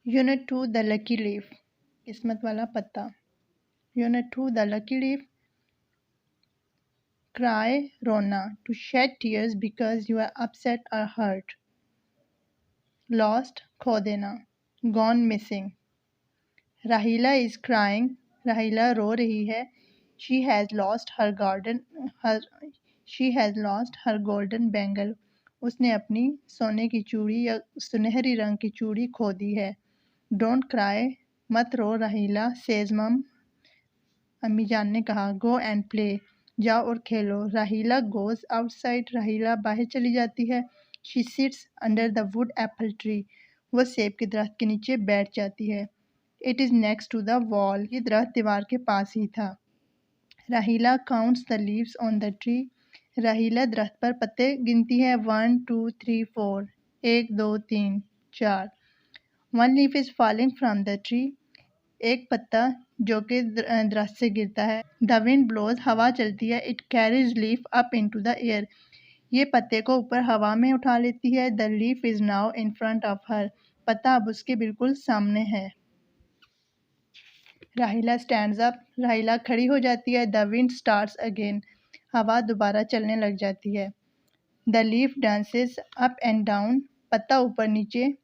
Unit 2 The Lucky Leaf किस्मत वाला पत्ता. Unit 2 The Lucky Leaf. Cry, रोना, to shed tears because you are upset or hurt. Lost, खो देना. Gone missing. Rahila is crying. Rahila रो रही है. She has lost her golden bangle. उसने अपनी सोने की चूड़ी या सुनहरी रंग की चूड़ी खो दी है. Don't cry, मत रो राहिला, says mom. अम्मी जान ने कहा. Go and play, जाओ और खेलो. राहिला goes outside. राहिला बाहर चली जाती है. She sits under the wood apple tree. वो सेब के दरख्त के नीचे बैठ जाती है. It is next to the wall. ये दरख्त दीवार के पास ही था. राहिला counts the leaves on the tree. राहिला दरख्त पर पत्ते गिनती है. 1 2 3 4. 1 2 3 4. One leaf is falling from the tree. एक पत्ता जो कि दरख्त से गिरता है. The wind blows. हवा चलती है. It carries leaf up into the air. ये पत्ते को ऊपर हवा में उठा लेती है. The leaf is now in front of her. पत्ता अब उसके बिल्कुल सामने है. राहिला stands up. राहिला खड़ी हो जाती है. The wind starts again. हवा दोबारा चलने लग जाती है. The leaf dances up and down. पत्ता ऊपर नीचे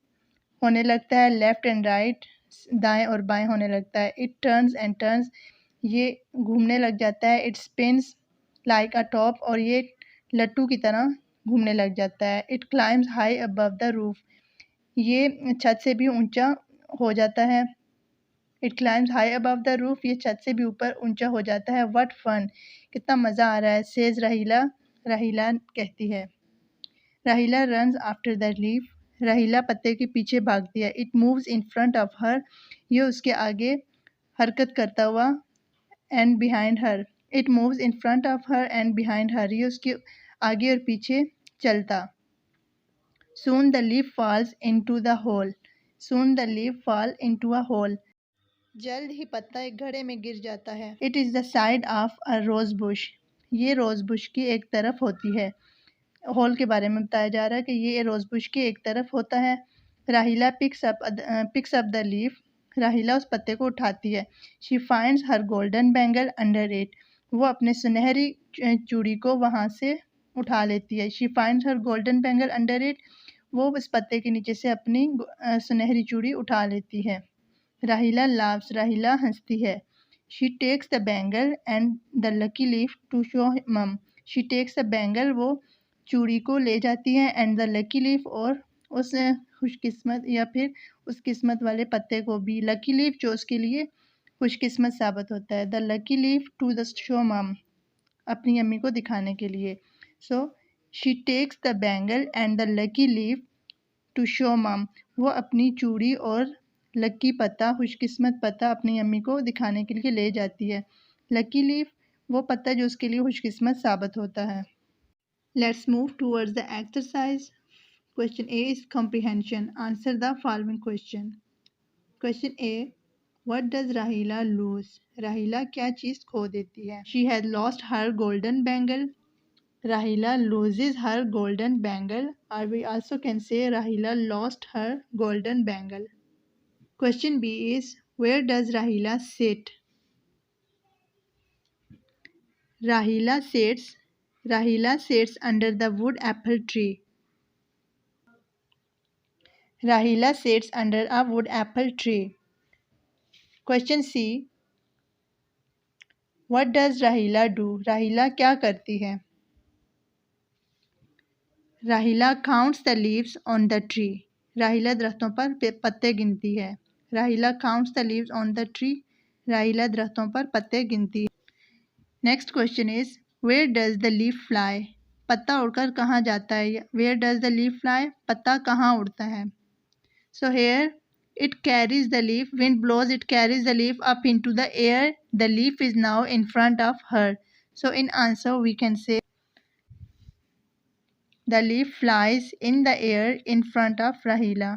होने लगता है. लेफ्ट एंड राइट, दाएं और बाएं होने लगता है. It turns and turns. ये घूमने लग जाता है. It spins like a top. और ये लट्टू की तरह घूमने लग जाता है. It climbs high above the roof. ये छत से भी ऊंचा हो जाता है. It climbs high above the roof. ये छत से भी ऊपर ऊंचा हो जाता है. व्हाट फन, कितना मज़ा आ रहा है. सेज राहिला. राहिला कहती है. राहिला रन्स आफ्टर द लीफ. राहिला पत्ते के पीछे भागती है. It moves in front of her. ये उसके आगे हरकत करता हुआ. And behind her. It moves in front of her and behind her. ये उसके आगे और पीछे चलता. Soon the leaf falls into the hole. Soon the leaf fall into a hole. जल्द ही पत्ता एक घड़े में गिर जाता है. It is the side of a rose bush. ये रोज बुश की एक तरफ होती है. होल के बारे में बताया जा रहा है कि ये रोज बुश की एक तरफ होता है. राहिला पिक्स अप द लीफ. राहिला उस पत्ते को उठाती है. She finds her golden bangle under it. वो अपने सुनहरी चूड़ी को वहाँ से उठा लेती है. She finds her golden bangle under it. वो उस पत्ते के नीचे से अपनी सुनहरी चूड़ी उठा लेती है. राहिला लाव्स. राहिला हंसती है. She takes the bangle and the lucky leaf to show mum. She takes the bangle. वो चूड़ी को ले जाती है. And the lucky leaf. और उस खुशकिस्मत या फिर उस किस्मत वाले पत्ते को भी. लकी लीफ जो उसके लिए खुशकिस्मत साबित होता है. The lucky leaf to the show mum. अपनी अम्मी को दिखाने के लिए. So she takes the bangle and the lucky leaf to show mum. वो अपनी चूड़ी और लकी पत्ता, खुशकिस्मत पत्ता अपनी अम्मी को दिखाने के लिए ले जाती है. लकी लीफ वो पत्ता जो उसके लिए खुशकिस्मत साबित होता है. Let's move towards the exercise. Question A is comprehension. Answer the following question. Question A. What does Rahila lose? Rahila क्या चीज़ खो देती है? She has lost her golden bangle. Rahila loses her golden bangle. Or we also can say Rahila lost her golden bangle. Question B is where does Rahila sit? Rahila sits under the wood apple tree. Rahila sits under a wood apple tree. Question C. What does Rahila do? Rahila क्या करती है? Rahila counts the leaves on the tree. Rahila दरख्तों पर पत्ते गिनती है. Rahila counts the leaves on the tree. Rahila दरख्तों पर पत्ते गिनती है. Next question is where does the leaf fly? पत्ता उड़कर कहाँ जाता है? Where does the leaf fly? पत्ता कहाँ उड़ता है? So here it carries the leaf. Wind blows, it carries the leaf up into the air. The leaf is now in front of her. So in answer we can say the leaf flies in the air in front of Rahila.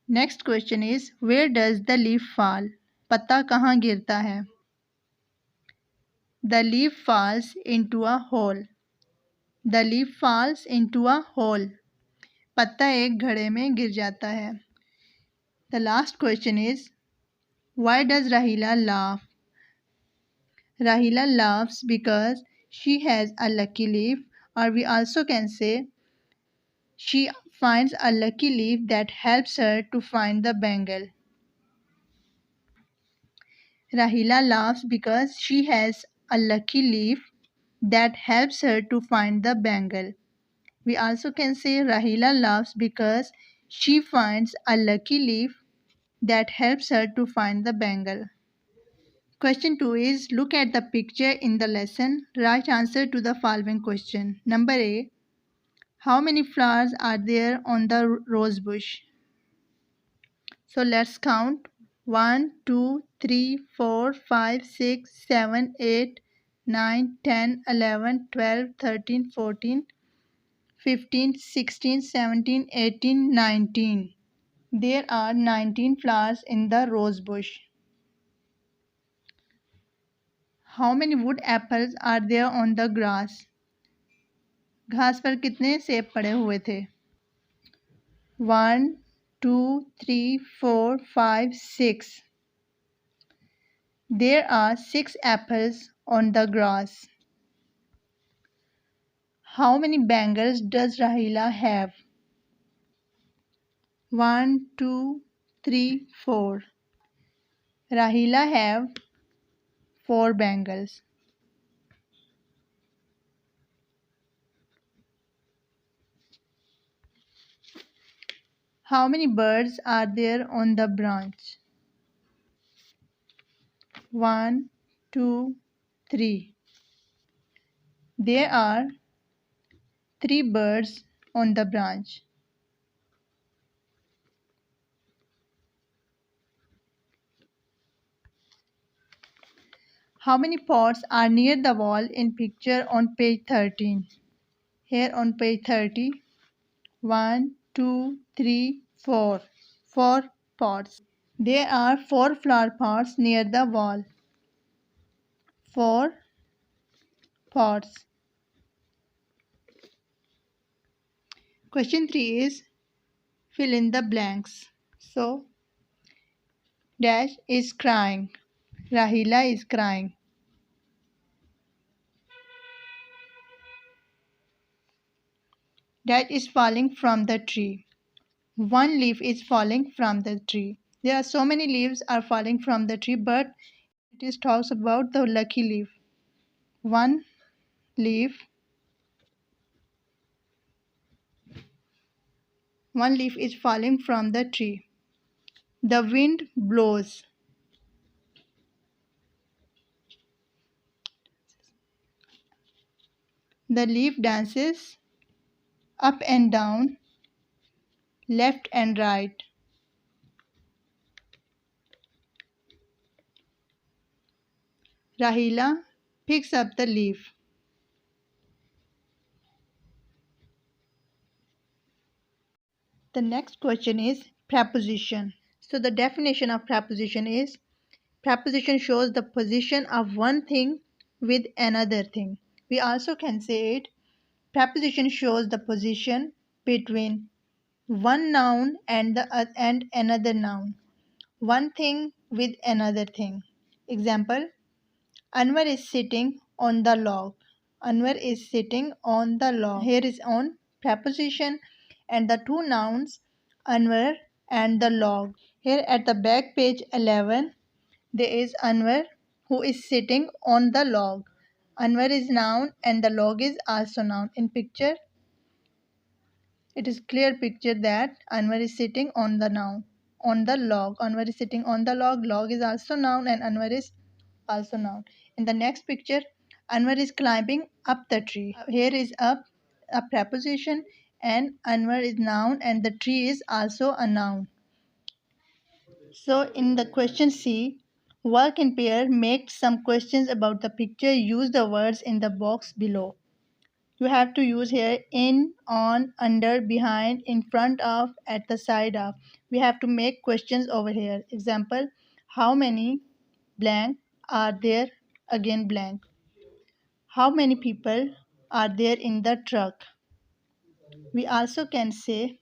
Next question is where does the leaf fall? पत्ता कहाँ गिरता है? The leaf falls into a hole. The leaf falls into a hole. पत्ता एक घड़े में गिर जाता है. The last question is, why does Rahila laugh? Rahila laughs because she has a lucky leaf, or we also can say she finds a lucky leaf that helps her to find the bangle. Rahila laughs because she has a lucky leaf that helps her to find the bangle. We also can say Rahila laughs because she finds a lucky leaf that helps her to find the bangle. Question 2 is, look at the picture in the lesson. Write answer to the following question. Number A. How many flowers are there on the rose bush? So let's count. 1, 2, 3, 4, 5, 6, 7, 8, 9, 10, 11, 12, 13, 14, 15, 16, 17, 18, 19. There are 19 flowers in the rose bush. How many wood apples are there on the grass? घास पर कितने सेब पड़े हुए थे? 1, 2, 3, 4, 5, 6. There are 6 apples on the grass. How many bangles does Rahila have? 1, 2, 3, 4. Rahila have 4 bangles. How many birds are there on the branch? 1, 2, 3. There are 3 birds on the branch. How many pots are near the wall in picture on page 13? Here on page 30. 1, 2, 3, 4. 4 pots. There are 4 flower pots near the wall. 4 pots. Question 3 is, fill in the blanks. So, Dash is crying. Rahila is crying. That is falling from the tree. One leaf is falling from the tree. There are so many leaves are falling from the tree, but it is talks about the lucky leaf. One leaf, one leaf is falling from the tree. The wind blows. The leaf dances up and down, left and right. Rahila picks up the leaf. The next question is preposition. So the definition of preposition is, preposition shows the position of one thing with another thing. We also can say it, preposition shows the position between one noun and another noun. One thing with another thing. Example, Anwar is sitting on the log. Anwar is sitting on the log. Here is on preposition and the two nouns Anwar and the log. Here at the back page 11 there is Anwar who is sitting on the log. Anwar is noun and the log is also noun. In picture it is clear picture that Anwar is sitting on the noun, on the log. Anwar is sitting on the log. Log is also noun and Anwar is also noun. In the next picture, Anwar is climbing up the tree. Here is up, a preposition, and Anwar is noun and the tree is also a noun. So in the question C, work in pair, make some questions about the picture. Use the words in the box below. You have to use here in, on, under, behind, in front of, at the side of. We have to make questions over here. Example, how many blank are there? Again blank. How many people are there in the truck? We also can say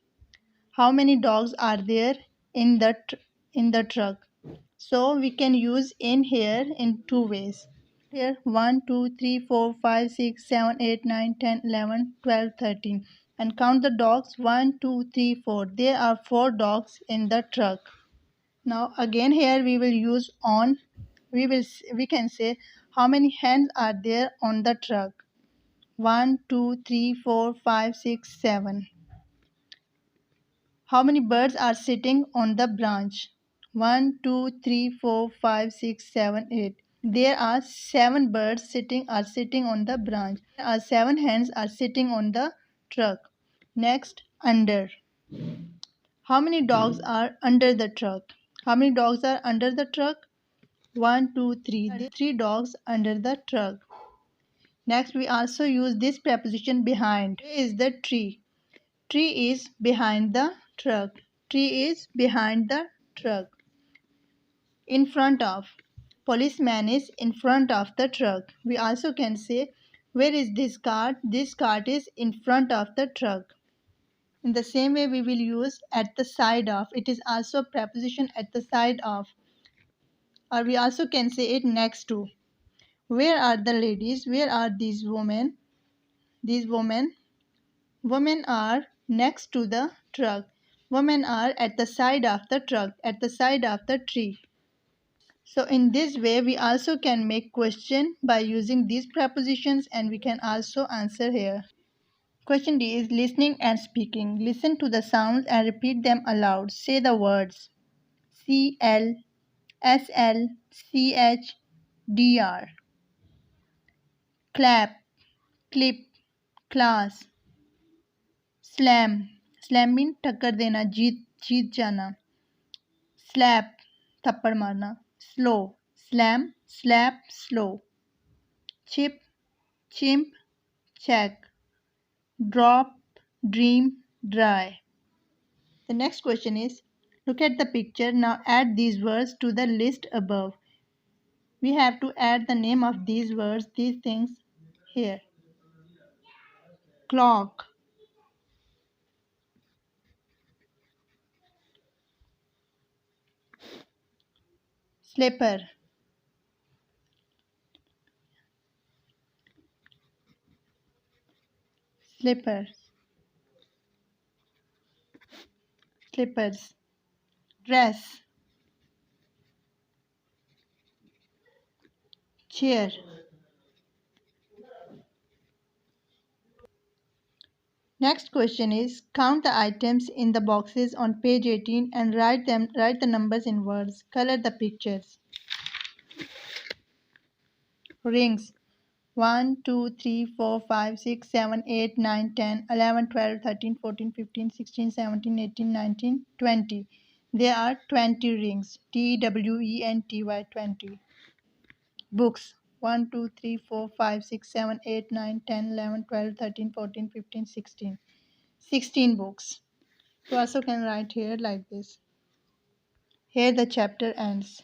how many dogs are there in the truck. So we can use in here in two ways. Here 1, 2, 3, 4, 5, 6, 7, 8, 9, 10, 11, 12, 13. And count the dogs 1, 2, 3, 4. There are 4 dogs in the truck. Now again here we will use on. We can say how many hands are there on the truck. 1, 2, 3, 4, 5, 6, 7. How many birds are sitting on the branch? 1, 2, 3, 4, 5, 6, 7, 8. There are 7 birds sitting on the branch. There are 7 hens are sitting on the truck. Next, under. How many dogs are under the truck? How many dogs are under the truck? 1, 2, 3. There are 3 dogs under the truck. Next, we also use this preposition behind. Where is the tree? Tree is behind the truck. Tree is behind the truck. In front of. Policeman is in front of the truck. We also can say, where is this cart? This cart is in front of the truck. In the same way, we will use at the side of. It is also a preposition at the side of. Or we also can say it next to. Where are the ladies? Where are these women? These women. Women are next to the truck. Women are at the side of the truck, at the side of the tree. So in this way, we also can make question by using these prepositions, and we can also answer here. Question D is listening and speaking. Listen to the sounds and repeat them aloud. Say the words CL, SL, CH, DR. Clap, clip, class. Slam. Slam mean टक्कर देना, जीत जाना. Slap, थप्पड़ मारना. Slow. Slam, slap, slow. Chip, chimp, check. Drop, dream, dry. The next question is, look at the picture. Now add these words to the list above. We have to add the name of these words, these things here. Clock, slipper, slippers, slippers, dress, chair. Next question is, count the items in the boxes on page 18 and write the numbers in words. Color the pictures. Rings. 1, 2, 3, 4, 5, 6, 7, 8, 9, 10, 11, 12, 13, 14, 15, 16, 17, 18, 19, 20. There are 20 rings. TWENTY 20. Books. 1, 2, 3, 4, 5, 6, 7, 8, 9, 10, 11, 12, 13, 14, 15, 16. 16 books. You also can write here like this. Here the chapter ends.